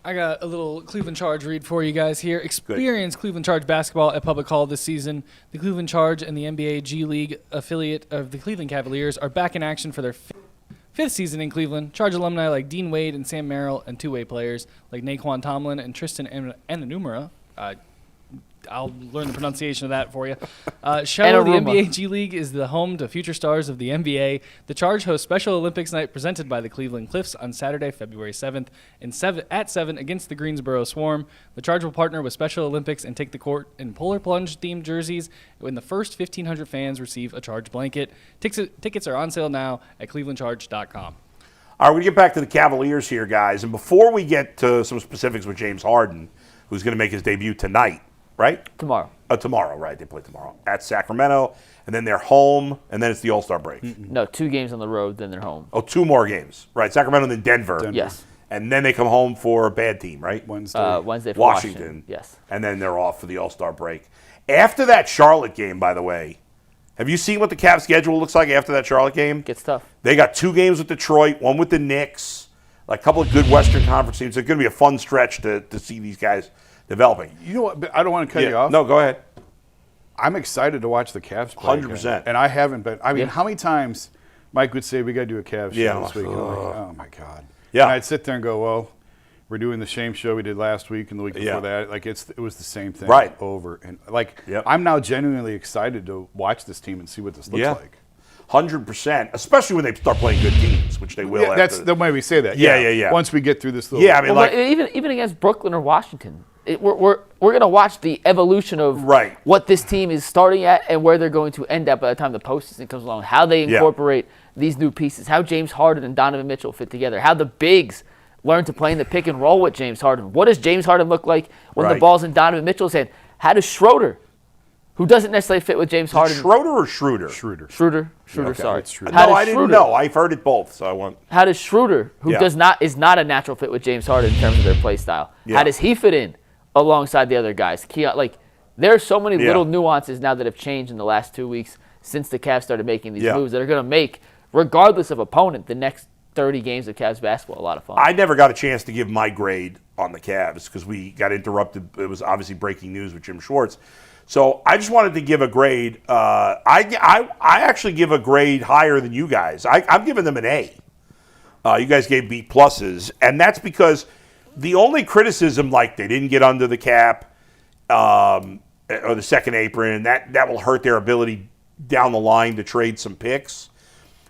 I got a little Cleveland Charge read for you guys here. Experience Cleveland Charge basketball at Public Hall this season. The Cleveland Charge and the NBA G League affiliate of the Cleveland Cavaliers are back in action for their fifth season in Cleveland. Charge alumni like Dean Wade and Sam Merrill and two-way players like Naquan Tomlin and Tristan Ananumera. I'll learn the pronunciation of that for you. Show the NBA G League is the home to future stars of the NBA. The Charge hosts Special Olympics Night presented by the Cleveland Cliffs on Saturday, February 7th at 7 against the Greensboro Swarm. The Charge will partner with Special Olympics and take the court in polar plunge-themed jerseys when the first 1,500 fans receive a Charge blanket. Tickets are on sale now at clevelandcharge.com. All right, we get back to the Cavaliers here, guys. And before we get to some specifics with James Harden, who's going to make his debut tonight, right? Tomorrow, right. They play tomorrow at Sacramento, and then they're home, and then it's the All-Star break. No, 2 games on the road, then they're home. Oh, 2 more games. Right, Sacramento and then Denver. Yes. And then they come home for a bad team, right? Wednesday for Washington. Yes. And then they're off for the All-Star break. After that Charlotte game, by the way, have you seen what the Cavs schedule looks like after that Charlotte game? Gets tough. They got 2 games with Detroit, 1 with the Knicks, a couple of good Western Conference teams. It's going to be a fun stretch to see these guys developing. You know what? I don't want to cut you off. No, go ahead. I'm excited to watch the Cavs play 100%. again. And I haven't been. I mean, how many times Mike would say, we got to do a Cavs show this week? And I'm like, oh, my God. Yeah. And I'd sit there and go, well, we're doing the same show we did last week and the week before that. Like, it was the same thing over. And, like, I'm now genuinely excited to watch this team and see what this looks like. 100%, especially when they start playing good teams, which they will. Yeah, that's the way we say that. Yeah. Once we get through this little. Yeah, I mean, even against Brooklyn or Washington, we're going to watch the evolution of what this team is starting at and where they're going to end up by the time the postseason comes along. How they incorporate these new pieces, how James Harden and Donovan Mitchell fit together, how the bigs learn to play in the pick and roll with James Harden. What does James Harden look like when the ball's in Donovan Mitchell's hand? How does Schroeder, who doesn't necessarily fit with James Harden. Schroeder or Schroeder? Schroeder, okay. sorry. Schroeder. No, I didn't know. I've heard it both, so I want. How does Schroeder, who is not a natural fit with James Harden in terms of their play style, how does he fit in alongside the other guys? Like, there are so many little nuances now that have changed in the last 2 weeks since the Cavs started making these moves that are going to make, regardless of opponent, the next 30 games of Cavs basketball a lot of fun. I never got a chance to give my grade on the Cavs because we got interrupted. It was obviously breaking news with Jim Schwartz. So I just wanted to give a grade. I actually give a grade higher than you guys. I'm giving them an A. You guys gave B pluses, and that's because the only criticism, like they didn't get under the cap or the second apron, that will hurt their ability down the line to trade some picks.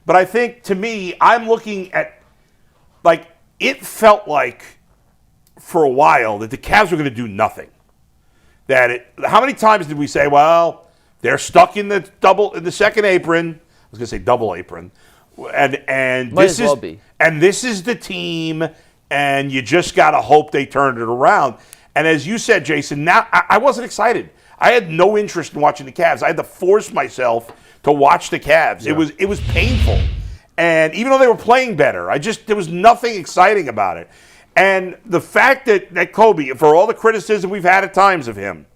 But I think, to me, I'm looking at, like, it felt like for a while that the Cavs were going to do nothing. How many times did we say, well, they're stuck in the second apron? I was going to say double apron. And this is the team, and you just got to hope they turn it around. And as you said, Jason, now I wasn't excited. I had no interest in watching the Cavs. I had to force myself to watch the Cavs. Yeah. It was painful. And even though they were playing better, there was nothing exciting about it. And the fact that Kobe, for all the criticism we've had at times of him,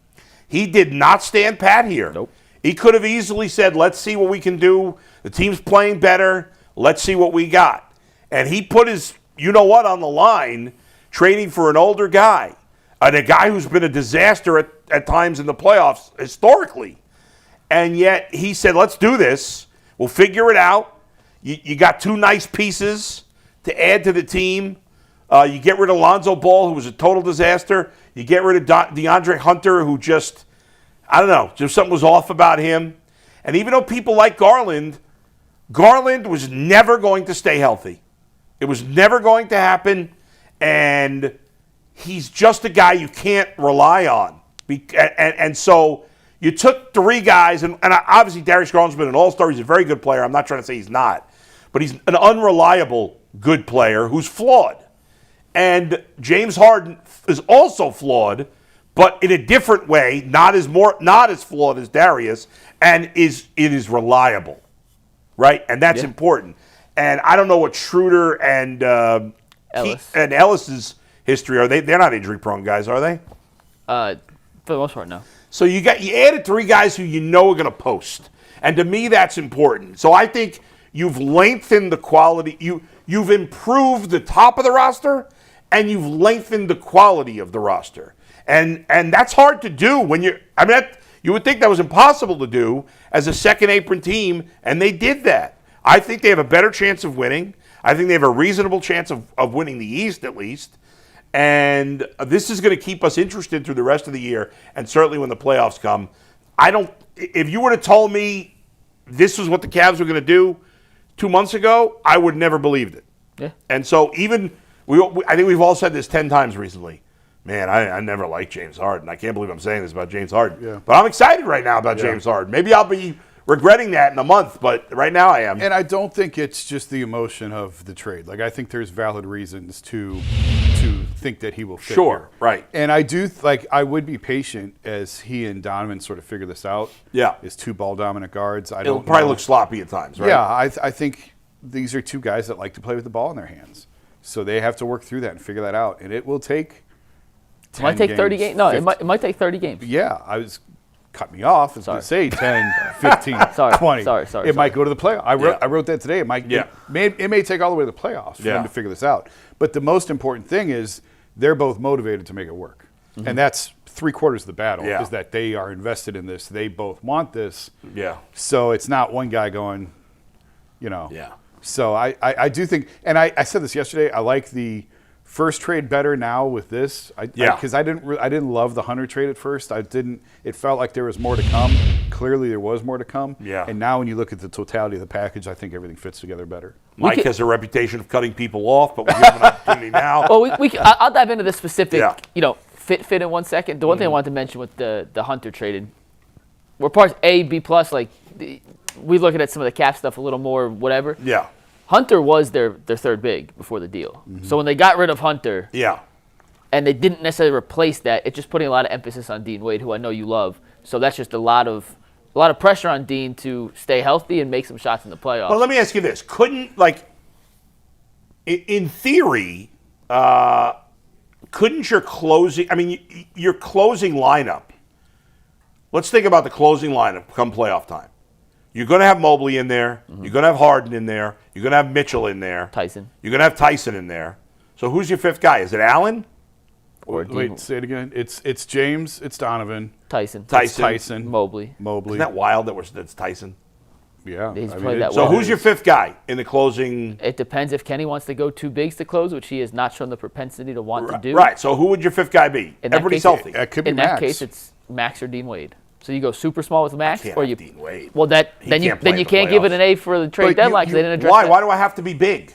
he did not stand pat here. Nope. He could have easily said, let's see what we can do. The team's playing better. Let's see what we got. And he put his you-know-what on the line, trading for an older guy, and a guy who's been a disaster at times in the playoffs historically. And yet he said, let's do this. We'll figure it out. You got 2 nice pieces to add to the team. You get rid of Lonzo Ball, who was a total disaster. You get rid of DeAndre Hunter, who just, I don't know, just something was off about him. And even though people like Garland was never going to stay healthy. It was never going to happen. And he's just a guy you can't rely on. And so you took 3 guys, and obviously Darius Garland's been an all-star. He's a very good player. I'm not trying to say he's not. But he's an unreliable good player who's flawed. And James Harden is also flawed, but in a different way, not as flawed as Darius, and it is reliable, right? And that's important. And I don't know what Schroeder and Ellis's history are. They're not injury prone guys, are they? For the most part, no. So you added 3 guys who you know are going to post, and to me that's important. So I think you've lengthened the quality. You've improved the top of the roster. and you've lengthened the quality of the roster. And that's hard to do when you're – I mean, you would think that was impossible to do as a second-apron team, and they did that. I think they have a better chance of winning. I think they have a reasonable chance of winning the East at least. And this is going to keep us interested through the rest of the year, and certainly when the playoffs come. If you would have told me this was what the Cavs were going to do 2 months ago, I would never believed it. Yeah. And so I think we've all said this 10 times recently. Man, I never liked James Harden. I can't believe I'm saying this about James Harden. Yeah. But I'm excited right now about James Harden. Maybe I'll be regretting that in a month, but right now I am. And I don't think it's just the emotion of the trade. Like, I think there's valid reasons to think that he will fit here. Right. And I would be patient as he and Donovan sort of figure this out. Yeah. As two ball-dominant guards. It'll probably look sloppy at times, right? Yeah, I think these are two guys that like to play with the ball in their hands. So they have to work through that and figure that out. And it will take It might take 30 games. No, it might take 30 games. Yeah, cut me off. I was going to say 10, 15, 20. Sorry. It might go to the playoffs. I wrote that today. It may take all the way to the playoffs for them to figure this out. But the most important thing is they're both motivated to make it work. Mm-hmm. And that's 3/4 of the battle is that they are invested in this. They both want this. Yeah. So it's not one guy going, Yeah. So I do think, and I said this yesterday, I like the first trade better now with this. Because I didn't love the Hunter trade at first. It felt like there was more to come. Clearly there was more to come. Yeah. And now when you look at the totality of the package, I think everything fits together better. Mike has a reputation of cutting people off, but we give him an opportunity now. Well, I'll dive into the specific, fit in 1 second. The one thing I wanted to mention with the Hunter trade, we're parts A, B+, we look at some of the cap stuff a little more, whatever. Yeah. Hunter was their third big before the deal. Mm-hmm. So when they got rid of Hunter, and they didn't necessarily replace that, it's just putting a lot of emphasis on Dean Wade, who I know you love. So that's just a lot of pressure on Dean to stay healthy and make some shots in the playoffs. Well, let me ask you this: in theory, couldn't your closing? I mean, your closing lineup. Let's think about the closing lineup come playoff time. You're going to have Mobley in there. Mm-hmm. You're going to have Harden in there. You're going to have Mitchell in there. Tyson. You're going to have Tyson in there. So who's your fifth guy? Is it Allen? Wait, say it again. It's James. It's Donovan. Tyson. Mobley. Isn't that wild that's Tyson? Yeah. He's played that well. So well. who's your fifth guy in the closing? It depends if Kenny wants to go two bigs to close, which he has not shown the propensity to want to do. Right. So who would your fifth guy be? Everybody's healthy. It could be in Max. that case, it's Max or Dean Wade. So you go super small with Max, or you Dean Wade. Well, then you can't give it an A for the trade deadline because they didn't address why? that. Why do I have to be big?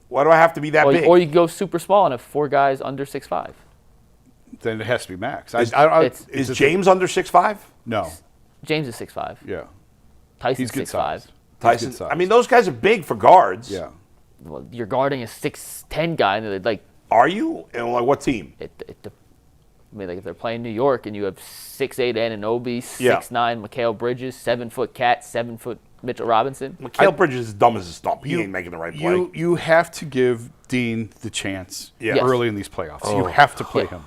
Why do I have to be that big? Or you go super small and have 4 guys under 6'5". Then it has to be Max. Is James under 6'5"? No. James is 6'5". Yeah. Tyson's 6'5". Tyson. I mean, those guys are big for guards. Yeah. Well, you're guarding a 6'10" guy, and Are you? And what team? If they're playing New York and you have 6'8" Anunoby, 6'9" Mikal Bridges, 7-foot Cat, 7-foot Mitchell Robinson. Mikal Bridges is dumb as a stump. He ain't making the right play. You have to give Dean the chance early in these playoffs. You have to play him.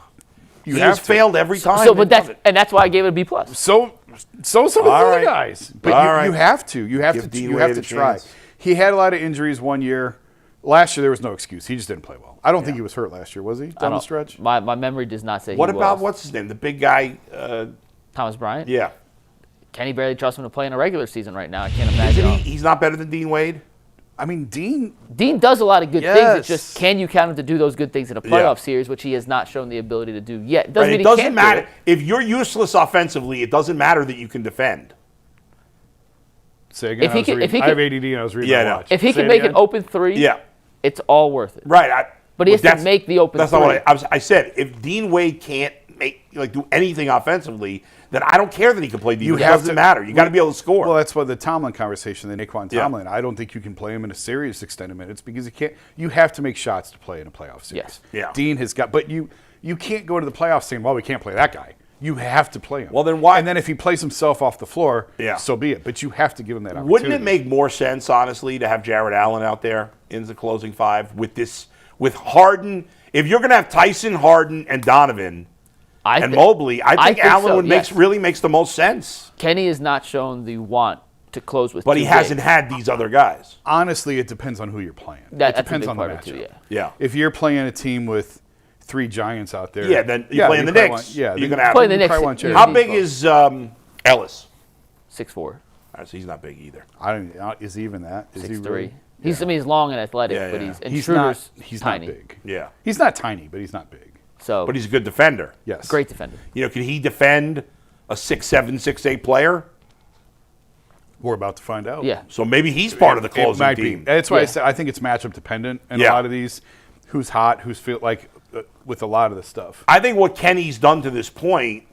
He has failed every time. That's why I gave it a B+. So some of the other guys. But you have to. You have to try. He had a lot of injuries one year. Last year there was no excuse. He just didn't play well. I don't think he was hurt last year, was he? Down the stretch? My memory does not say he was. What about what's his name? The big guy. Thomas Bryant? Yeah. Kenny barely trusts him to play in a regular season right now. I can't imagine. He's not better than Dean Wade? I mean, Dean does a lot of good things. It's just, can you count him to do those good things in a playoff series, which he has not shown the ability to do yet. It doesn't matter. If you're useless offensively, it doesn't matter that you can defend. Say again. I have ADD and I was reading the watch. If he can make an open 3, it's all worth it. Right. But he has to make the open 3. That's not what I said. If Dean Wade can't do anything offensively, then I don't care that he can play defense. It doesn't matter. You got to be able to score. Well, that's what the Tomlin conversation, the Naquan Tomlin. I don't think you can play him in a series extended minutes because you can't. You have to make shots to play in a playoff series. Yes. Yeah. Dean has got, but you can't go to the playoffs saying, well, we can't play that guy. You have to play him. Well, then why? And then if he plays himself off the floor, so be it. But you have to give him that opportunity. Wouldn't it make more sense, honestly, to have Jared Allen out there in the closing 5 with Harden? If you're going to have Tyson, Harden, and Donovan and Mobley, I think Allen really makes the most sense. Kenny has not shown the want to close with but he hasn't had these other guys. Honestly, it depends on who you're playing. It depends on the matchup. Yeah. If you're playing a team with 3 giants out there. Yeah, then you play in the Knicks. You're going to have play in the Knicks. How big is Ellis? 6'4". All right, so he's not big either. I don't. Is he even that? Is 6'3". he really? He's long and athletic, Yeah, but yeah. He's tiny. not big. Yeah. He's not tiny, but he's not big. So, But he's a good defender. Yes. great defender. You know, can he defend a 6'7", 6'8" player? We're about to find out. Yeah. So maybe he's part of the It closing might team. be. That's why Yeah. I said I think it's matchup dependent in Yeah. a lot of these. Who's hot? Who's feel like with a lot of the stuff. I think what Kenny's done to this point,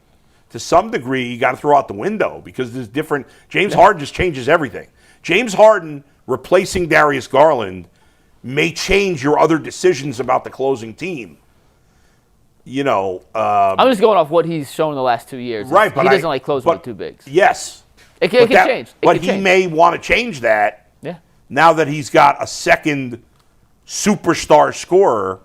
to some degree, you got to throw out the window because there's different. James Harden just changes everything. James Harden replacing Darius Garland may change your other decisions about the closing team. You know, I'm just going off what he's shown in the last 2 years. right? But he doesn't like closing with 2 bigs. Yes, It can change. But he may want to change that. Yeah. Now that he's got a second superstar scorer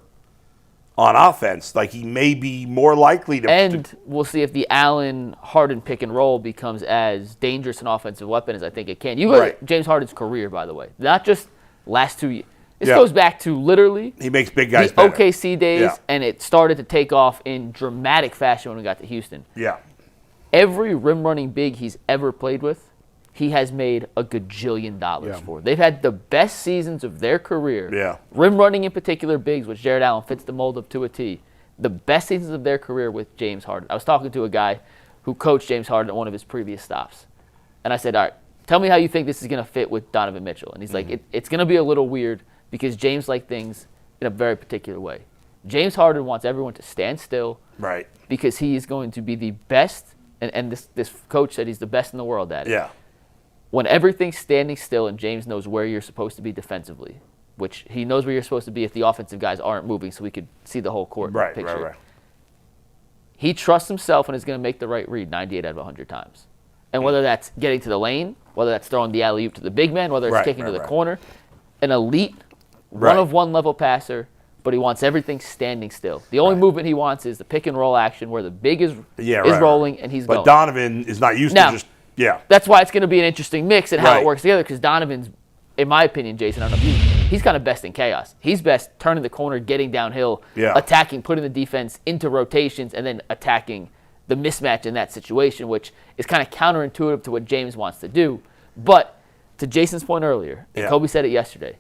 on offense, like he may be more likely to. And we'll see if the Allen Harden pick and roll becomes as dangerous an offensive weapon as I think it can. You look at James Harden's career, by the way, not just last 2 years. This goes back to literally he makes big guys the better. OKC days, and it started to take off in dramatic fashion when we got to Houston. Yeah. Every rim running big he's ever played with, he has made a gajillion dollars for. They've had the best seasons of their career. Yeah. Rim running in particular bigs, which Jared Allen fits the mold of to a T. The best seasons of their career with James Harden. I was talking to a guy who coached James Harden at one of his previous stops. And I said, all right, tell me how you think this is going to fit with Donovan Mitchell. And he's like, it's going to be a little weird because James likes things in a very particular way. James Harden wants everyone to stand still. Right. Because he is going to be the best, and this coach said he's the best in the world at it. Yeah. When everything's standing still and James knows where you're supposed to be defensively, which he knows where you're supposed to be if the offensive guys aren't moving so we could see the whole court picture. Right. He trusts himself and is going to make the right read 98 out of 100 times. And whether that's getting to the lane, whether that's throwing the alley-oop to the big man, whether it's kicking to the corner, an elite one-of-one level passer, but he wants everything standing still. The only movement he wants is the pick-and-roll action where the big is rolling and he's going. But Donovan is not used to just, That's why it's going to be an interesting mix and how it works together because Donovan's, in my opinion, Jason, I don't know if he's kind of best in chaos. He's best turning the corner, getting downhill, attacking, putting the defense into rotations, and then attacking the mismatch in that situation, which is kind of counterintuitive to what James wants to do. But to Jason's point earlier, and Kobe said it yesterday,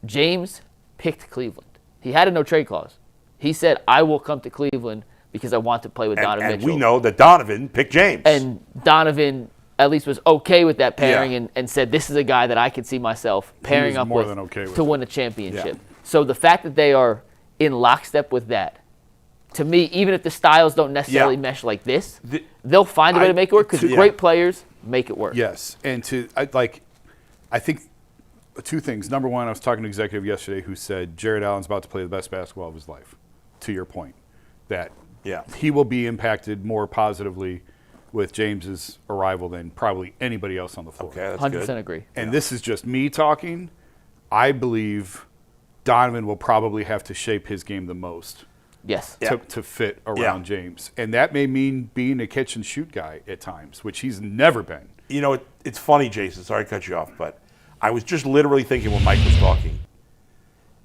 James picked Cleveland. He had a no-trade clause. He said, I will come to Cleveland because I want to play with Donovan Mitchell. And we know that Donovan picked James. And Donovan at least was okay with that pairing and said, this is a guy that I could see myself pairing up with to win a championship. Yeah. So the fact that they are in lockstep with that, to me, even if the styles don't necessarily mesh like this, they'll find a way to make it work because great players make it work. Yes. And I think two things. Number one, I was talking to an executive yesterday who said Jared Allen's about to play the best basketball of his life, to your point, that he will be impacted more positively with James's arrival than probably anybody else on the floor. Okay, that's 100% good. agree. And this is just me talking. I believe Donovan will probably have to shape his game the most. Yes. To fit around James. And that may mean being a catch and shoot guy at times, which he's never been. You know, it's funny, Jason. Sorry to cut you off, but I was just literally thinking when Mike was talking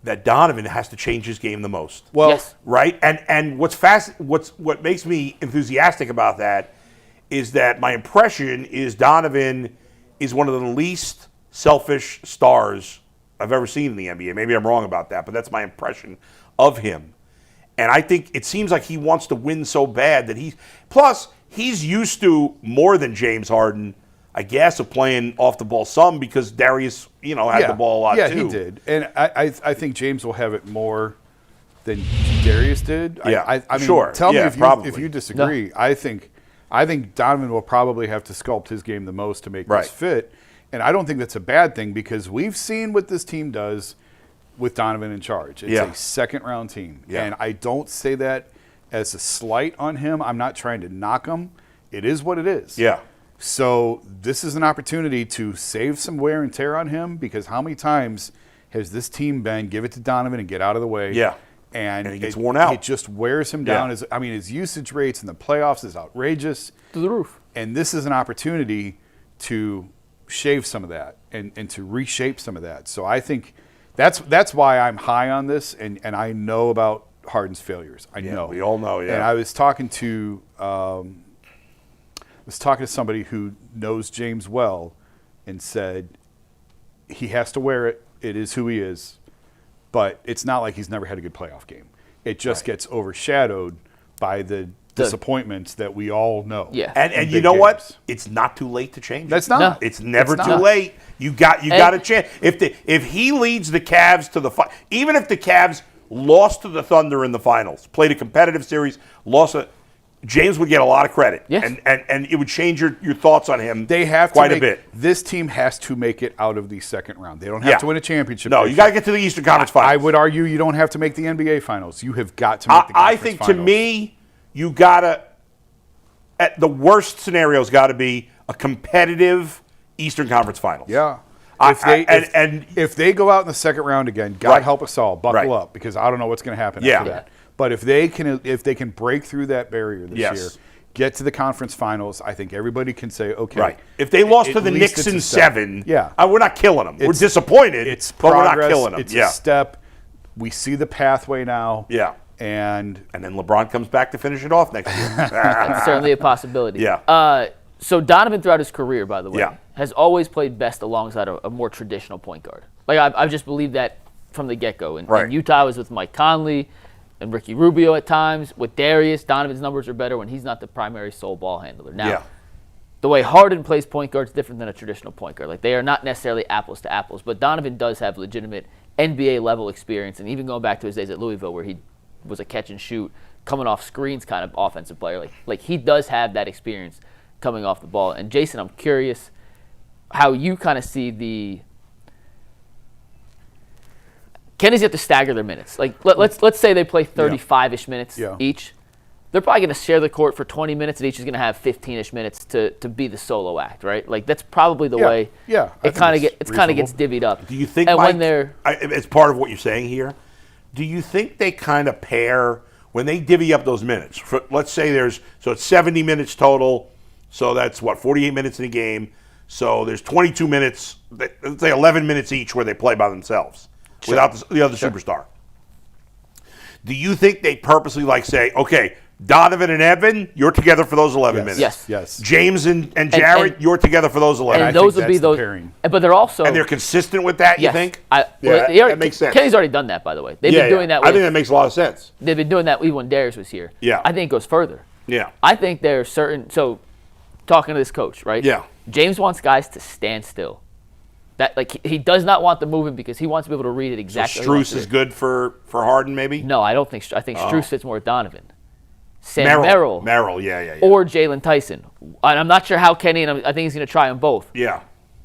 that Donovan has to change his game the most. Well, right? And what makes me enthusiastic about that is that my impression is Donovan is one of the least selfish stars I've ever seen in the NBA. Maybe I'm wrong about that, but that's my impression of him. And I think it seems like he wants to win so bad that he's used to more than James Harden, I guess, of playing off the ball some because Darius, had the ball a lot too. Yeah, he did. And I think James will have it more than Darius did. I mean, sure. Tell me probably. if you disagree. No. I think Donovan will probably have to sculpt his game the most to make this fit. And I don't think that's a bad thing because we've seen what this team does with Donovan in charge. It's a second-round team. Yeah. And I don't say that as a slight on him. I'm not trying to knock him. It is what it is. Yeah. So this is an opportunity to save some wear and tear on him because how many times has this team been give it to Donovan and get out of the way? Yeah. And he gets worn out. It just wears him down. His usage rates in the playoffs is outrageous. To the roof. And this is an opportunity to shave some of that and to reshape some of that. So I think that's why I'm high on this, and I know about Harden's failures. I know. We all know, yeah. And I was talking to somebody who knows James well and said he has to wear it. It is who he is. But it's not like he's never had a good playoff game. It just gets overshadowed by the disappointments that we all know. Yeah. And you know what? It's not too late to change it. That's not. No. It's never too late. You got a chance. If he leads the Cavs to the even if the Cavs lost to the Thunder in the finals, played a competitive series, James would get a lot of credit. Yes. And it would change your thoughts on him They have quite to a bit. This team has to make it out of the second round. They don't have to win a championship. No, you got to get to the Eastern Conference Finals. I would argue you don't have to make the NBA Finals. You have got to make the conference I think finals. to me, you got to, at the worst scenario's got to be a competitive Eastern Conference Finals. Yeah. If they go out in the second round again, God help us all, buckle up, because I don't know what's going to happen after that. But if they can break through that barrier this year, get to the conference finals, I think everybody can say, okay. Right. If they lost to the Knicks in 7, we're not killing them. We're disappointed, but progress, we're not killing them. It's a step. We see the pathway now. Yeah. And then LeBron comes back to finish it off next year. That's certainly a possibility. Yeah. So Donovan, throughout his career, by the way, has always played best alongside a more traditional point guard. Like I've just believed that from the get-go. In Utah, I was with Mike Conley and Ricky Rubio at times. With Darius, Donovan's numbers are better when he's not the primary sole ball handler. Now, the way Harden plays point guard is different than a traditional point guard. Like they are not necessarily apples to apples, but Donovan does have legitimate NBA-level experience, and even going back to his days at Louisville where he was a catch-and-shoot, coming off screens kind of offensive player. Like he does have that experience coming off the ball. And Jason, I'm curious how you kind of see the Candies have to stagger their minutes. Like let's say they play 35-ish minutes each. They're probably going to share the court for 20 minutes, and each is going to have 15-ish minutes to be the solo act, right? Like that's probably the way. Yeah, it kind of gets divvied up. Do you think, and Mike, when they're it's part of what you're saying here? Do you think they kind of pair when they divvy up those minutes? Let's say it's 70 minutes total, so that's 48 minutes in a game. So there's 22 minutes, let's say 11 minutes each where they play by themselves without the other superstar. Do you think they purposely say, okay, Donovan and Evan, you're together for those 11 minutes. Yes. James and Jarrett, you're together for those 11 and minutes. those would be those pairing. But they're also And they're consistent with that, you think? That makes sense. Kenny's already done that, by the way. They've been doing that. I think that makes a lot of sense. They've been doing that even when Darius was here. Yeah. I think it goes further. Yeah. I think there are certain. So, talking to this coach, right? Yeah. James wants guys to stand still. That he does not want the movement because he wants to be able to read it exactly. So Strus is good for Harden, maybe? No, I don't think. I think Strus fits more with Donovan. Sam Merrill. Yeah. Or Jalen Tyson. And I'm not sure how Kenny, and I think he's going to try them both. Yeah.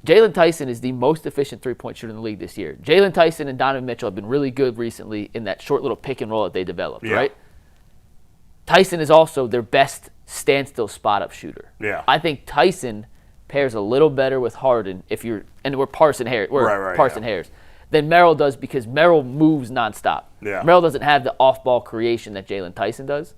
Jalen Tyson is the most efficient three-point shooter in the league this year. Jalen Tyson and Donovan Mitchell have been really good recently in that short little pick and roll that they developed, right? Tyson is also their best standstill spot-up shooter. Yeah. I think Tyson pairs a little better with Harden and we're parsing hairs. Hairs than Merrill does because Merrill moves nonstop. Yeah. Merrill doesn't have the off-ball creation that Jalen Tyson does.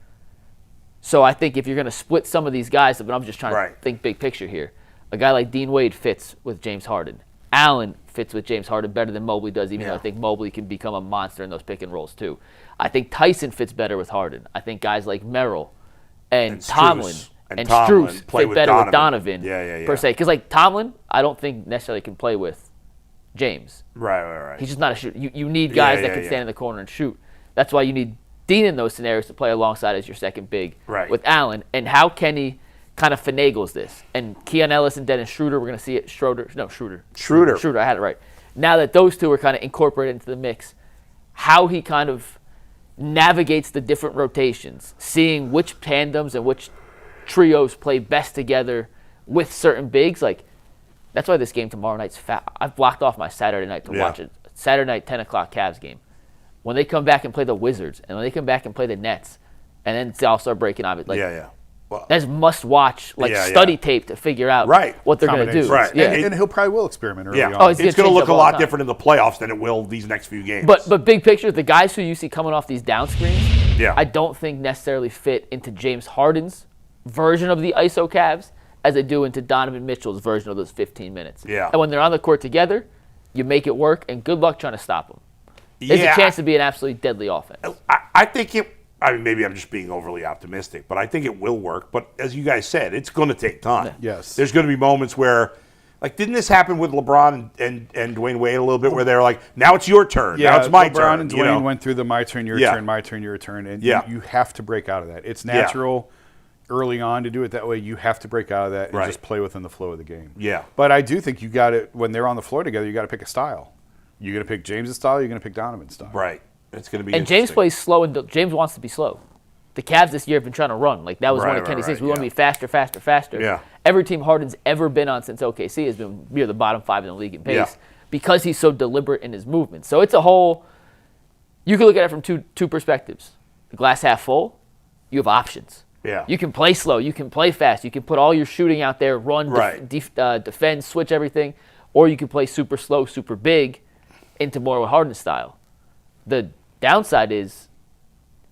So I think if you're going to split some of these guys, but I'm just trying to think big picture here. A guy like Dean Wade fits with James Harden. Allen fits with James Harden better than Mobley does, even though I think Mobley can become a monster in those pick and rolls too. I think Tyson fits better with Harden. I think guys like Merrill and Tomlin and Strus fit better with Donovan per se. Because like Tomlin, I don't think necessarily can play with James. Right. He's just not a shooter. You need guys that can stand in the corner and shoot. That's why you need Dean in those scenarios to play alongside as your second big with Allen. And how Kenny kind of finagles this. And Keon Ellis and Dennis Schroeder, we're going to see it. Schroeder, I had it right. Now that those two are kind of incorporated into the mix, how he kind of navigates the different rotations, seeing which tandems and which trios play best together with certain bigs. Like, that's why this game tomorrow night's I've blocked off my Saturday night to watch it. Saturday night, 10 o'clock Cavs game. When they come back and play the Wizards, and when they come back and play the Nets, and then they all start breaking on it. Like, well, that's must-watch, study tape to figure out what they're going to do. Right. And he'll probably will experiment early on. Oh, it's going to look a lot different in the playoffs than it will these next few games. But big picture, the guys who you see coming off these down screens, I don't think necessarily fit into James Harden's version of the ISO Cavs as they do into Donovan Mitchell's version of those 15 minutes. Yeah. And when they're on the court together, you make it work, and good luck trying to stop them. There's a chance to be an absolutely deadly offense. I think it. I mean, maybe I'm just being overly optimistic, but I think it will work. But as you guys said, it's going to take time. Yes. There's going to be moments where, like, didn't this happen with LeBron and Dwayne Wade a little bit, where they're like, now it's your turn, now it's my turn. LeBron and Dwayne went through the my turn, your turn, my turn, your turn, and you have to break out of that. It's natural early on to do it that way. You have to break out of that and just play within the flow of the game. Yeah. But I do think you got to, when they're on the floor together, you got to pick a style. You're going to pick James' style, you're going to pick Donovan's style. Right. It's going to be And James plays slow, and James wants to be slow. The Cavs this year have been trying to run. Like, that was one of Kenny's things. We want to be faster, faster, faster. Yeah. Every team Harden's ever been on since OKC has been near the bottom 5 in the league in pace because he's so deliberate in his movement. So it's a whole – you can look at it from two perspectives. The glass half full, you have options. Yeah. You can play slow. You can play fast. You can put all your shooting out there, run, defend, switch everything. Or you can play super slow, super big into more of a Harden style. The downside is –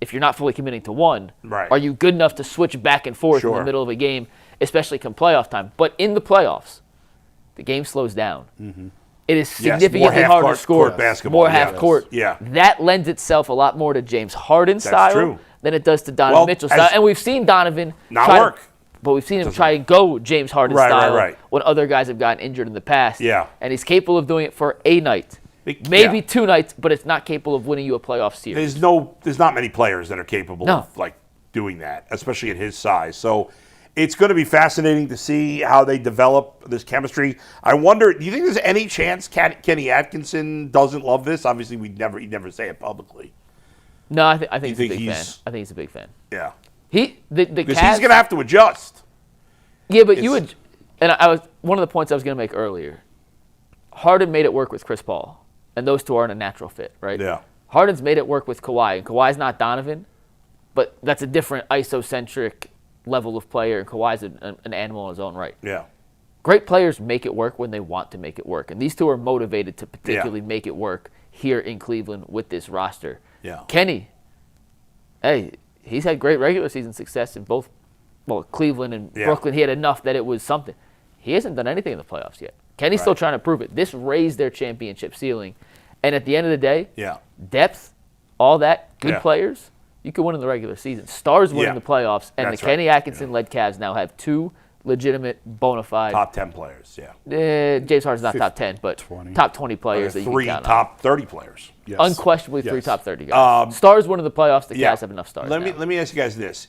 if you're not fully committing to one, are you good enough to switch back and forth in the middle of a game, especially come playoff time? But in the playoffs, the game slows down. Mm-hmm. It is significantly harder to score. Basketball. More half court. Yeah. That lends itself a lot more to James Harden's style than it does to Donovan Mitchell's style. And we've seen Donovan but we've seen him try and go James Harden style when other guys have gotten injured in the past. Yeah. And he's capable of doing it for a night. Maybe 2 nights, but it's not capable of winning you a playoff series. There's not many players that are capable of like doing that, especially at his size. So it's going to be fascinating to see how they develop this chemistry. I wonder, do you think there's any chance Kenny Atkinson doesn't love this? Obviously, he'd never say it publicly. No, I think he's a big fan. I think he's a big fan. Yeah. Because he's going to have to adjust. Yeah, but you would, and one of the points I was going to make earlier. Harden made it work with Chris Paul. And those two aren't a natural fit, right? Yeah. Harden's made it work with Kawhi. And Kawhi's not Donovan, but that's a different isocentric level of player. And Kawhi's an animal in his own right. Yeah. Great players make it work when they want to make it work. And these two are motivated to particularly make it work here in Cleveland with this roster. Yeah. Kenny, hey, he's had great regular season success in both Cleveland and Brooklyn. He had enough that it was something. He hasn't done anything in the playoffs yet. Kenny's still trying to prove it. This raised their championship ceiling. And at the end of the day, depth, all that, good players, you can win in the regular season. Stars win in the playoffs, and the Kenny Atkinson-led Cavs now have 2 legitimate, bona fide top 10 players. James Harden's not top 10, but 20. top 20 players that you can count on. 3 top 30 players. Yes. Unquestionably 3 top 30 guys. Stars win in the playoffs. The Cavs have enough stars. Let me ask you guys this: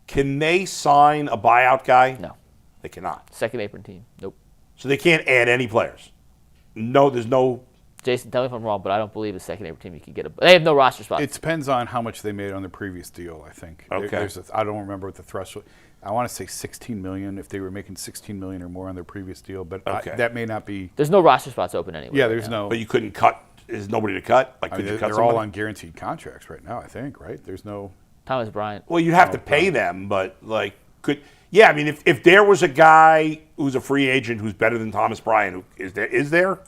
can they sign a buyout guy? No, they cannot. Second apron team. Nope. So they can't add any players. No, there's no. Jason, tell me if I'm wrong, but I don't believe a second apron team you can get. They have no roster spots. It depends on how much they made on their previous deal, I think. Okay. I don't remember what the threshold. I want to say $16 million if they were making $16 million or more on their previous deal, but that may not be. There's no roster spots open anyway. Yeah, there's no. But you couldn't cut. There's nobody to cut. Like, could you cut they're somebody? all on guaranteed contracts right now, I think. Right? There's no. Thomas Bryant. Well, you'd have to pay them, but could. Yeah, I mean, if there was a guy who's a free agent who's better than Thomas Bryant, is there?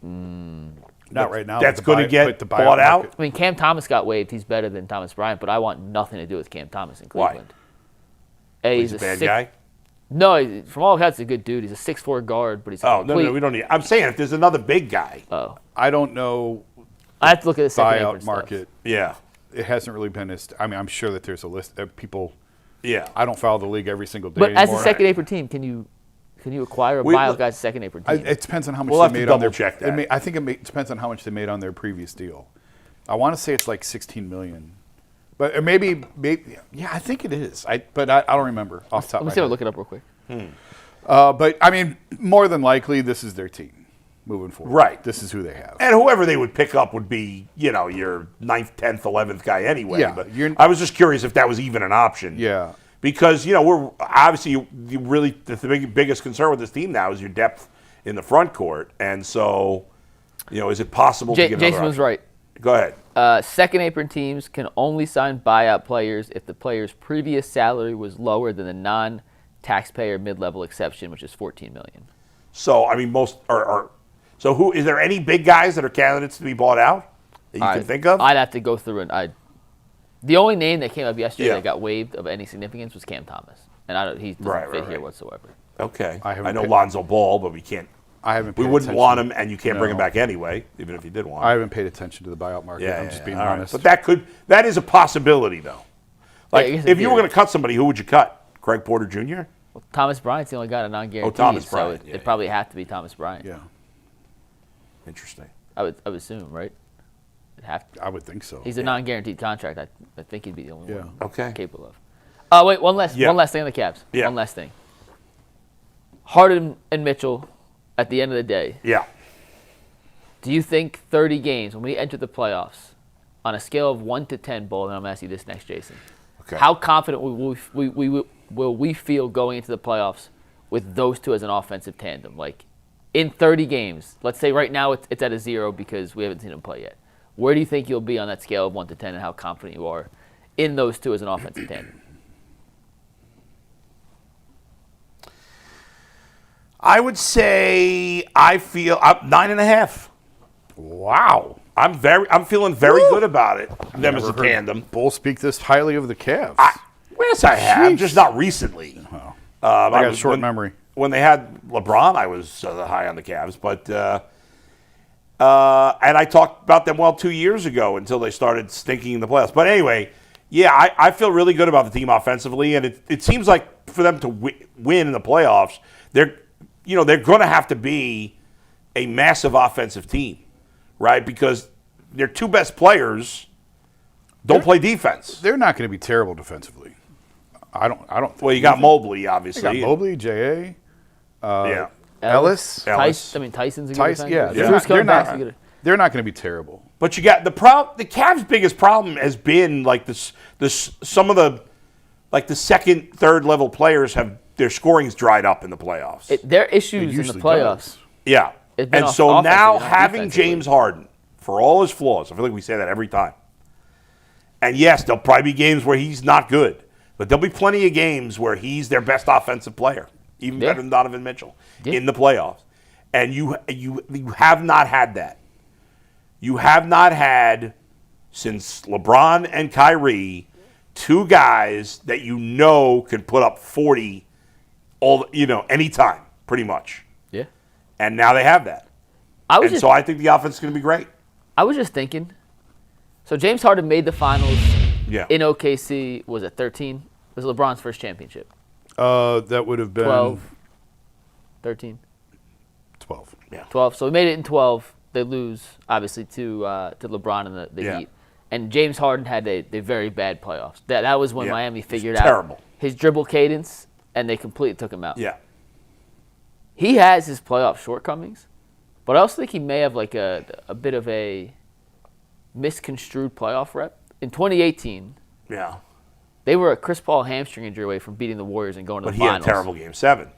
Not right now. That's going to get bought out. I mean, Cam Thomas got waived. He's better than Thomas Bryant, but I want nothing to do with Cam Thomas in Cleveland. Why? He's a bad guy? No, from all accounts, he's a good dude. He's a 6'4" guard, but he's no, we don't need. I'm saying if there's another big guy. Oh, I don't know. I have to look at the second buyout market. Yeah, it hasn't really been. I mean, I'm sure that there's a list of people. Yeah, I don't follow the league every single day. But anymore. as a second apron team, can you acquire a buyout guy's second apron team? It depends on how much we'll they made on their. Check that. I think it depends on how much they made on their previous deal. I want to say it's like $16 million, but maybe yeah, I think it is. But I don't remember off the top. Let me see. I'll look it up real quick. But I mean, more than likely, this is their team moving forward. Right. This is who they have. And whoever they would pick up would be, your 9th, 10th, 11th guy anyway. Yeah, but I was just curious if that was even an option. Yeah. Because, we're obviously the biggest concern with this team now is your depth in the front court. And so, is it possible to get another Jason was option? right. Go ahead. Second apron teams can only sign buyout players if the player's previous salary was lower than the non-taxpayer mid-level exception, which is $14 million. So, I mean, most are. So, who is there any big guys that are candidates to be bought out that you can think of? I'd have to go through and the only name that came up yesterday that got waived of any significance was Cam Thomas, and he doesn't fit here whatsoever. Okay. I know Lonzo Ball, but we can't I haven't. We paid wouldn't attention. want him, and you can't bring him No. back anyway, even if you did want him. I haven't paid attention to the buyout market. I'm just being all right. honest. But that is a possibility, though. Like, I guess if in you were theory. going to cut somebody, who would you cut? Craig Porter Jr.? Well, Thomas Bryant's the only guy that non-guaranteed. Thomas so Bryant, it probably have to be Thomas Bryant. Yeah, Interesting. I would assume, right? It'd have to. I would think so. He's a non-guaranteed contract. I think he'd be the only Yeah. one Okay. capable of. Wait, one last thing on the Cavs. Yeah. One last thing. Harden and Mitchell, at the end of the day, Yeah. do you think 30 games, when we enter the playoffs, on a scale of 1 to 10, Bull, and I'm asking you this next, Jason, Okay. how confident will we feel going into the playoffs with those two as an offensive tandem? Like, in 30 games, let's say right now it's at a 0 because we haven't seen them play yet. Where do you think you'll be on that scale of 1 to 10 and how confident you are in those two as an offensive tandem? I would say I feel 9.5. Wow. I'm feeling very good about it. Them as a Never heard tandem. Bull speak this highly of the Cavs. Yes, I have. Jeez. Just not recently. I got a was- short when- memory. When they had LeBron, I was high on the Cavs, but and I talked about them 2 years ago until they started stinking in the playoffs. But anyway, yeah, I feel really good about the team offensively, and it seems like for them to win in the playoffs, they're going to have to be a massive offensive team, right? Because their two best players don't play defense. They're not going to be terrible defensively. I don't think. Well, you got Mobley, obviously. They got Mobley, J.A., Yeah. Ellis. Tyson's a good Tyson, defender. yeah. Drew's coming back, so good. They're not going to be terrible. But you got the Cavs' biggest problem has been like some of the second, third level players have their scoring's dried up in the playoffs. Their issues in the usually playoffs. does. Yeah. It's been And so offensively, now not having defensively. James Harden, for all his flaws, I feel like we say that every time. And yes, there'll probably be games where he's not good, but there'll be plenty of games where he's their best offensive player, even better than Donovan Mitchell in the playoffs. And you have not had that. You have not had, since LeBron and Kyrie, two guys that can put up 40 anytime, pretty much. Yeah. And now they have that. So I think the offense is going to be great. I was just thinking. So James Harden made the finals in OKC. Was it 13? It was LeBron's first championship. That would have been 12. 13. 12. Yeah. 12. So we made it in 12. They lose, obviously, to LeBron and the Heat. And James Harden had a very bad playoffs. That was when Miami figured out his dribble cadence, and they completely took him out. Yeah. He has his playoff shortcomings, but I also think he may have like a bit of a misconstrued playoff rep. In 2018, they were a Chris Paul hamstring injury away from beating the Warriors and going to the finals. But he had a terrible Game 7.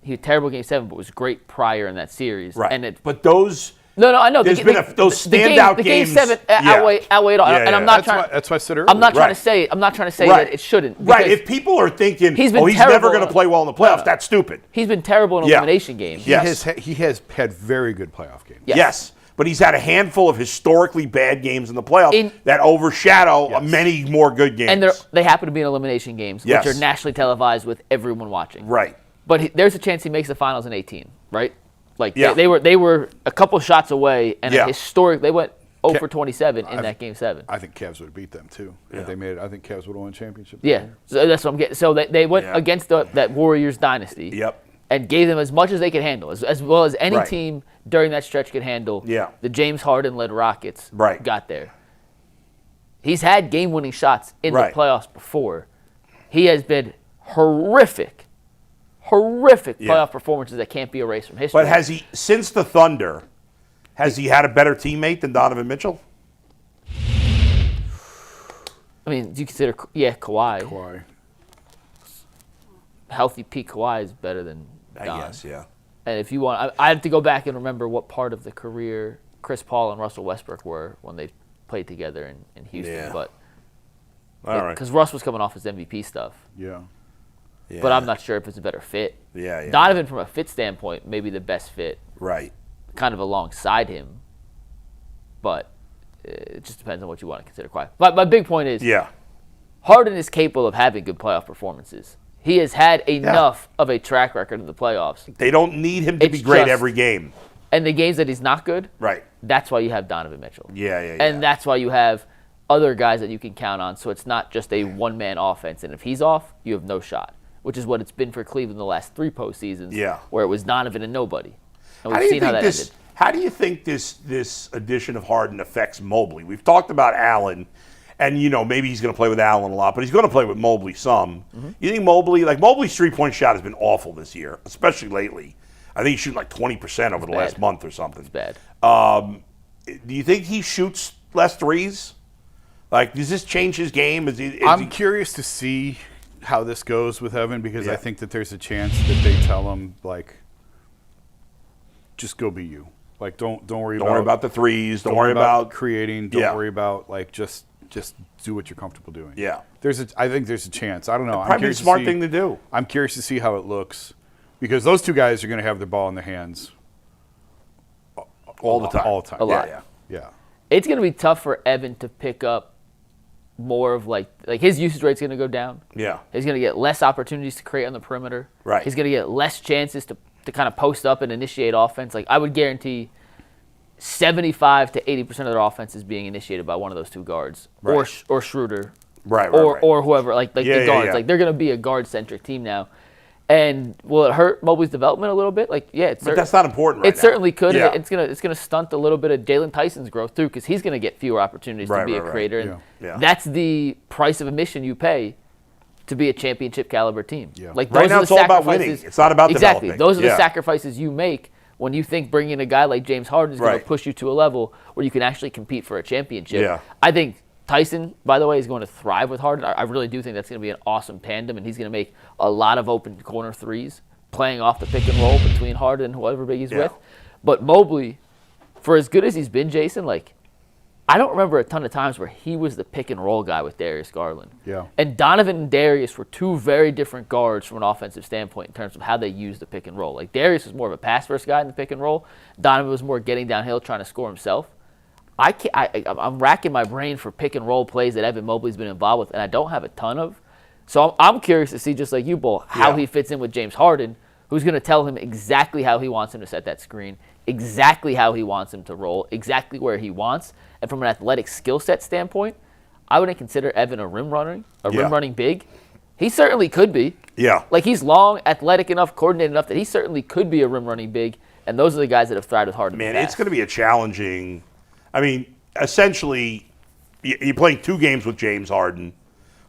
He had a terrible Game 7, but was great prior in that series. Right. But those... No, I know. There's been those standout games. The Game 7 outweighed all. Yeah, and I'm not trying. That's why I said earlier. I'm not trying to say. I'm not trying to say that it shouldn't. Right. If people are thinking, he's he's never going to play well in the playoffs, that's stupid. He's been terrible in elimination games. He has had very good playoff games. Yes. But he's had a handful of historically bad games in the playoffs that overshadow many more good games. And they happen to be in elimination games, which are nationally televised with everyone watching. Right. But there's a chance he makes the finals in 18, right? Like they were a couple shots away, and a historic. They went 0 for 27 in that Game 7. I think Cavs would have beat them too if they made it. I think Cavs would have won a championship. Yeah, so that's what I'm getting. So they went against that Warriors dynasty. Yep. And gave them as much as they could handle, as well as any team during that stretch could handle. Yeah. The James Harden-led Rockets got there. He's had game-winning shots in the playoffs before. He has been horrific playoff performances that can't be erased from history. But has he, since the Thunder, has he had a better teammate than Donovan Mitchell? I mean, do you consider, Kawhi. Kawhi. Healthy peak Kawhi is better than Don. I guess, yeah. And if you want, I have to go back and remember what part of the career Chris Paul and Russell Westbrook were when they played together in Houston. Yeah. But All right. because Russ was coming off his MVP stuff. Yeah. But I'm not sure if it's a better fit. Yeah. Donovan, from a fit standpoint, maybe the best fit. Right. Kind of alongside him. But it just depends on what you want to consider Kawhi. But my big point is, Harden is capable of having good playoff performances. He has had enough of a track record in the playoffs. They don't need him to be great every game. And the games that he's not good, right? That's why you have Donovan Mitchell. Yeah. And that's why you have other guys that you can count on. So it's not just a one-man offense. And if he's off, you have no shot, which is what it's been for Cleveland the last 3 postseasons, where it was Donovan and nobody. And we've seen how that ended. How do you think this addition of Harden affects Mobley? We've talked about Allen. And, maybe he's going to play with Allen a lot, but he's going to play with Mobley some. Mm-hmm. You think Mobley's three-point shot has been awful this year, especially lately. I think he's shooting like 20% over the last month or something. It's bad. Do you think he shoots less threes? Like, does this change his game? I'm curious to see how this goes with Evan because I think that there's a chance that they tell him, like, just go be you. Like, don't worry about the threes. Don't worry about creating. Don't worry about, like, just do what you're comfortable doing. Yeah. I think there's a chance. I don't know. Probably a smart thing to do. I'm curious to see how it looks because those two guys are going to have their ball in their hands all the time. All the time. A lot. Yeah. It's going to be tough for Evan to pick up more of like his usage rate's going to go down. Yeah. He's going to get less opportunities to create on the perimeter. Right. He's going to get less chances to kind of post up and initiate offense. Like I would guarantee 75 to 80% of their offense is being initiated by one of those two guards, or Schroeder, or whoever, like the guards. Like they're going to be a guard-centric team now. And will it hurt Mobley's development a little bit? But that's not important. It certainly could. Yeah. It's gonna stunt a little bit of Jalen Tyson's growth too, because he's going to get fewer opportunities to be a creator. And that's the price of admission you pay to be a championship caliber team. Yeah. Like right now, it's all about winning. It's not about developing. Those are the sacrifices you make when you think bringing a guy like James Harden is going to push you to a level where you can actually compete for a championship. Yeah. I think Tyson, by the way, is going to thrive with Harden. I really do think that's going to be an awesome tandem, and he's going to make a lot of open corner threes, playing off the pick and roll between Harden and whoever big he's with. But Mobley, for as good as he's been, Jason, I don't remember a ton of times where he was the pick and roll guy with Darius Garland. Yeah. And Donovan and Darius were two very different guards from an offensive standpoint in terms of how they use the pick and roll. Like Darius was more of a pass first guy in the pick and roll. Donovan was more getting downhill trying to score himself. I'm racking my brain for pick and roll plays that Evan Mobley's been involved with, and I don't have a ton of. So I'm curious to see, just like you, Bull, how he fits in with James Harden, who's going to tell him exactly how he wants him to set that screen, exactly how he wants him to roll, exactly where he wants. And from an athletic skill set standpoint, I wouldn't consider Evan a rim running big. He certainly could be. Yeah. Like he's long, athletic enough, coordinated enough that he certainly could be a rim running big. And those are the guys that have thrived with Harden. Man, it's going to be a challenging. I mean, essentially, you're playing 2 games with James Harden,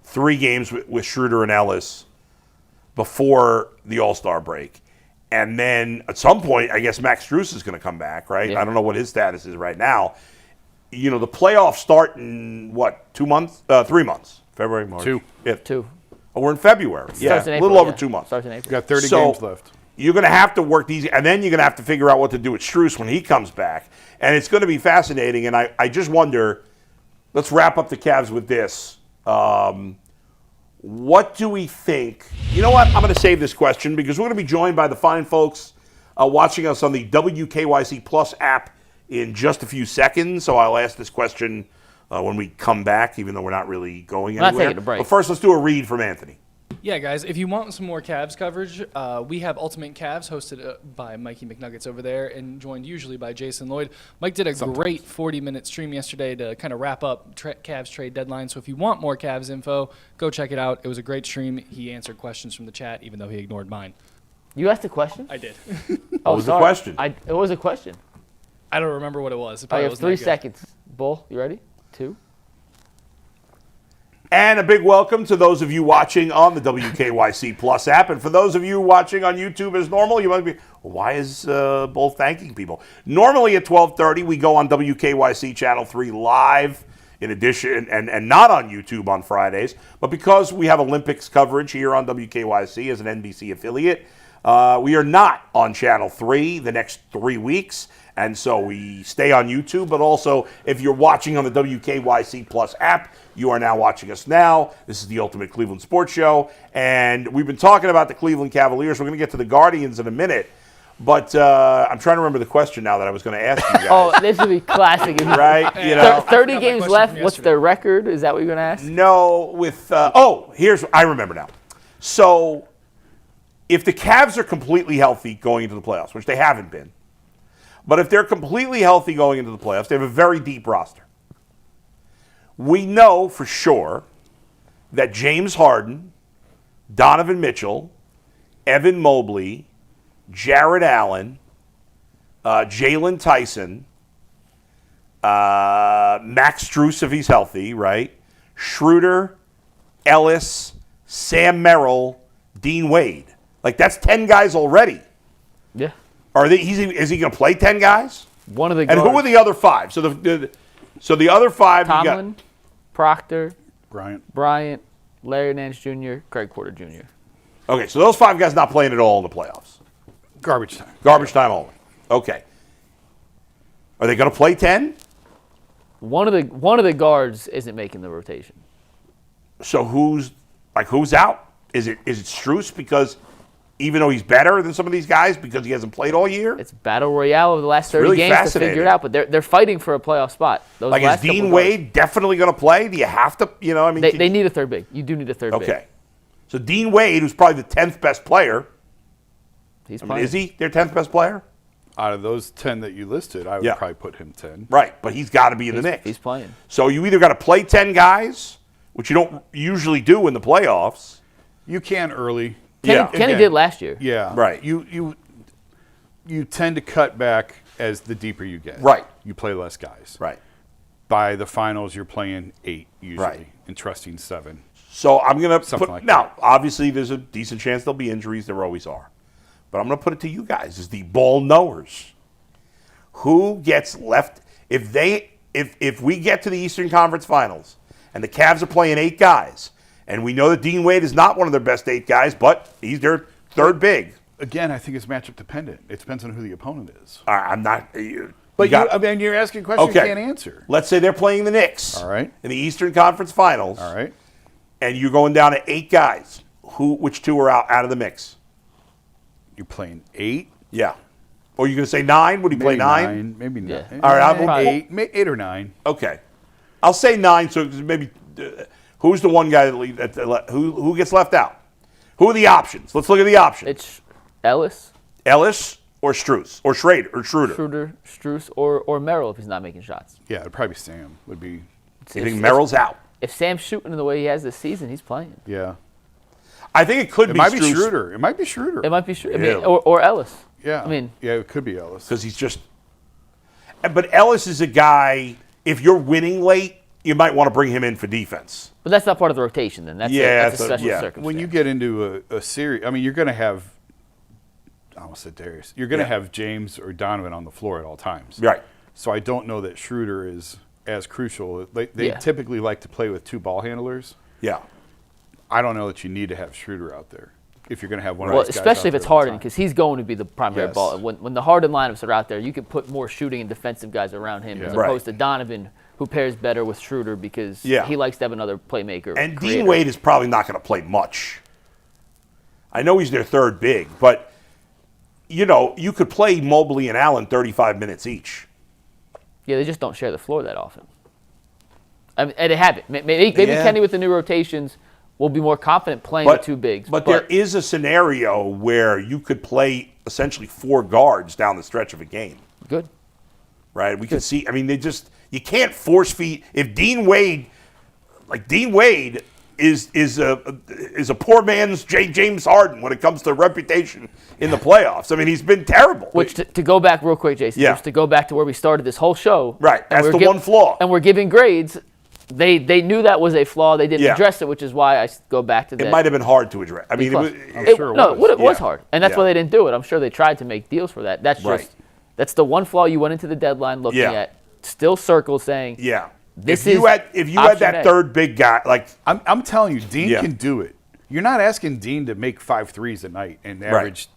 3 games with Schroeder and Ellis before the All-Star break. And then at some point, I guess Max Strus is going to come back, right? Yeah. I don't know what his status is right now. The playoffs start in, 2 months? 3 months. February, March. 2. Yeah. 2. Oh, we're in February. Starts in a April, little over 2 months. Starts in April. You got 30 games left. You're going to have to work these, and then you're going to have to figure out what to do with Strus when he comes back. And it's going to be fascinating, and I just wonder, let's wrap up the Cavs with this. What do we think? You know what? I'm going to save this question because we're going to be joined by the fine folks watching us on the WKYC Plus app in just a few seconds. So I'll ask this question when we come back, even though we're not really going anywhere. Not taking a break. But first, let's do a read from Anthony. Yeah, guys, if you want some more Cavs coverage, we have Ultimate Cavs hosted by Mikey McNuggets over there and joined usually by Jason Lloyd. Mike did a great 40-minute stream yesterday to kind of wrap up Cavs trade deadline. So if you want more Cavs info, go check it out. It was a great stream. He answered questions from the chat, even though he ignored mine. You asked a question? I did. What was the question? It was a question. I don't remember what it was. I have 3 seconds. Bull, you ready? 2. And a big welcome to those of you watching on the WKYC Plus app. And for those of you watching on YouTube as normal, you might be, why is Bull thanking people? Normally at 12:30, we go on WKYC Channel 3 live, in addition, and not on YouTube on Fridays. But because we have Olympics coverage here on WKYC as an NBC affiliate, we are not on Channel 3 the next 3 weeks. And so we stay on YouTube, but also if you're watching on the WKYC Plus app, you are now watching us now. This is the Ultimate Cleveland Sports Show, and we've been talking about the Cleveland Cavaliers. We're going to get to the Guardians in a minute, but I'm trying to remember the question now that I was going to ask you guys. Oh, this would be classic. Right? 30 games left. What's their record? Is that what you're going to ask? No, I remember now. So if the Cavs are completely healthy going into the playoffs, which they haven't been, but if they're completely healthy going into the playoffs, they have a very deep roster. We know for sure that James Harden, Donovan Mitchell, Evan Mobley, Jared Allen, Jalen Tyson, Max Strus if he's healthy, right? Schroeder, Ellis, Sam Merrill, Dean Wade. Like, that's 10 guys already. Yeah. Is he going to play 10 guys? One of the And who are the other 5? So the other 5 Tomlin, you got Proctor, Bryant, Larry Nance Jr., Craig Porter Jr. Okay, so those 5 guys not playing at all in the playoffs. Garbage time. Garbage time only. Okay. Are they going to play 10? One of the guards isn't making the rotation. So who's out? Is it Strus because even though he's better than some of these guys because he hasn't played all year? It's battle royale over the last 30 really games to figure it out, but they're fighting for a playoff spot. Those like, is Dean Wade definitely going to play? Do you have to, They need a third big. You do need a third big. Okay. So Dean Wade, who's probably the 10th best player. He's playing. Is he their 10th best player? Out of those 10 that you listed, I would probably put him 10. Right, but he's got to be in the mix. He's playing. So you either got to play 10 guys, which you don't usually do in the playoffs. You can early. Kenny did last year. Yeah. Right. You tend to cut back as the deeper you get. Right. You play less guys. Right. By the finals, you're playing 8 usually, Right. and trusting 7. So I'm going to Something put, like now, that. obviously there's a decent chance there'll be injuries. There always are. But I'm going to put it to you guys as the ball knowers. Who gets left if we get to the Eastern Conference Finals and the Cavs are playing 8 guys, and we know that Dean Wade is not one of their best 8 guys, but he's their third big. Again, I think it's matchup dependent. It depends on who the opponent is. I'm not. But you're asking questions you can't answer. Let's say they're playing the Knicks. All right. In the Eastern Conference Finals. All right. And you're going down to 8 guys. Which 2 are out of the mix? You're playing 8. Yeah. Or you're going to say 9? Would he play 9? Maybe 9. Yeah. All right, 8 or 9. Okay. I'll say 9. So maybe who's the one guy who gets left out? Who are the options? Let's look at the options. It's Ellis, or Strus or Schroeder. Schroeder, Strus, or Merrill if he's not making shots. Yeah, it'd probably be Sam. Would be. You think Merrill's out? If Sam's shooting the way he has this season, he's playing. Yeah. I think it could be might be Strus. Schroeder. It might be Schroeder. It might be Schroeder. Yeah. I mean, or Ellis. Yeah. I mean, yeah, it could be Ellis. Because he's just. But Ellis is a guy. If you're winning late, you might want to bring him in for defense. but that's not part of the rotation. Then that's a special circumstance. When you get into a series, I mean, you're going to have. I almost said Darius. You're going to have James or Donovan on the floor at all times. Right. So I don't know that Schroeder is as crucial. They typically like to play with 2 ball handlers. Yeah. I don't know that you need to have Schroeder out there if you're going to have one of those guys especially out if it's there all the Harden, time. because he's going to be the primary Yes. ball. When the Harden lineups are out there, you can put more shooting and defensive guys around him as Right. opposed to Donovan, who pairs better with Schroeder because he likes to have another playmaker. And creator. Dean Wade is probably not going to play much. I know he's their third big, but you could play Mobley and Allen 35 minutes each. Yeah, they just don't share the floor that often. I mean, and they haven't. Maybe Kenny with the new rotations will be more confident playing with 2 bigs. But there is a scenario where you could play essentially 4 guards down the stretch of a game. Good. Right? We can see. I mean, you can't force feed. If Dean Wade is a poor man's James Harden when it comes to reputation in the playoffs. I mean, he's been terrible. Which to go back real quick, Jason, just to go back to where we started this whole show. Right. That's the one flaw. And we're giving grades. They knew that was a flaw. They didn't address it, which is why I go back to that. It might have been hard to address. I mean, I'm sure it was. It was hard, and that's why they didn't do it. I'm sure they tried to make deals for that. That's that's the one flaw you went into the deadline looking at. Still circle saying, if you had that third big guy, like I'm telling you, Dean can do it. You're not asking Dean to make 5 threes a night and average.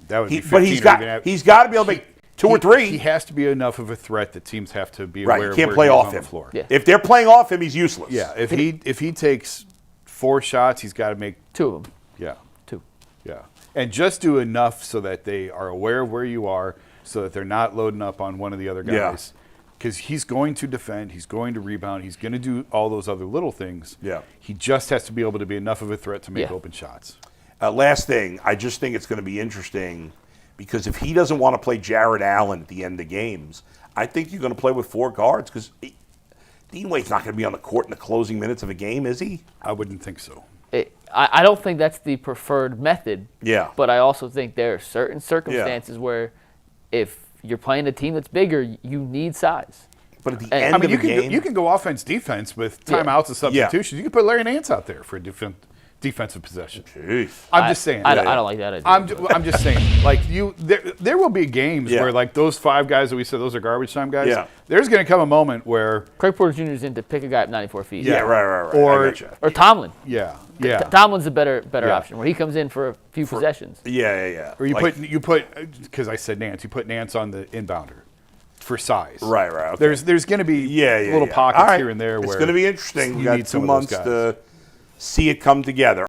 That would be 15. But he's got to be able to make 2 or 3. He has to be enough of a threat that teams have to be aware Right, of. he can't where play he is off on him. the floor. Yeah. If they're playing off him, he's useless. Yeah, if he takes 4 shots, he's got to make 2 of them. Yeah. 2. Yeah. And just do enough so that they are aware of where you are, so that they're not loading up on one of the other guys. because he's going to defend, he's going to rebound, he's going to do all those other little things. Yeah. He just has to be able to be enough of a threat to make open shots. Last thing, I just think it's going to be interesting because if he doesn't want to play Jared Allen at the end of games, I think you're going to play with 4 guards because Dean Wade's not going to be on the court in the closing minutes of a game, is he? I wouldn't think so. I don't think that's the preferred method. Yeah. But I also think there are certain circumstances where if you're playing a team that's bigger, you need size. But at the end of the game, you can go offense defense with timeouts and substitutions. You can put Larry Nance out there for a defensive possession. Jeez. I'm just saying. I don't like that idea. I'm just saying. Like there will be games where like those 5 guys that we said those are garbage time guys. Yeah. There's going to come a moment where Craig Porter Jr. is in to pick a guy at 94 feet. Yeah, right. Or Tomlin. Yeah. Tomlin's a better option where he comes in for a few possessions. Yeah. Or you put because I said Nance, you put Nance on the inbounder for size. Right. Okay. There's going to be little pockets here and there where it's going to be interesting. We got need 2 some of those months guys. to see it come together.